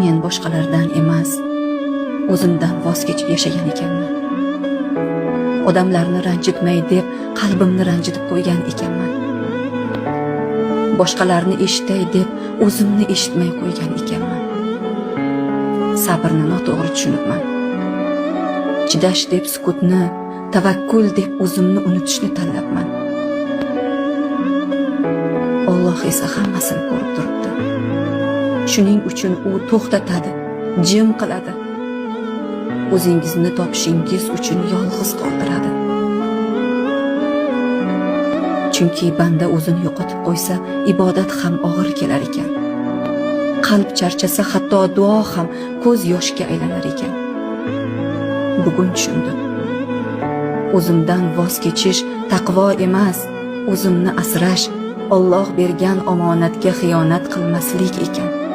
Men boshqalardan emas, o'zimdan voz kechib yashagan ekanman. Odamlarni ranjitmay deb qalbimni ranjitib qo'ygan ekanman. Boshqalarni eshitay deb o'zimni eshitmay qo'ygan ekanman. Sabrni noto'g'ri tushunibman. Chidash deb sukutni, tavakkul deb o'zimni unutishni tanlabman. Alloh esa hammasini ko'rib turibdi. Shuning uchun u to'xtatadi, jim qiladi. O'zingizni topishingiz uchun yolg'iz qoldiradi. Chunki banda o'zini yo'qotib qo'ysa, ibodat ham og'ir kelar ekan. Qalb charchasa, hatto duo ham ko'z yoshga aylanar ekan. Bugun tushundim. O'zimdan voz kechish taqvo emas, o'zimni asrash, Alloh bergan omonatga xiyonat qilmaslik ekan.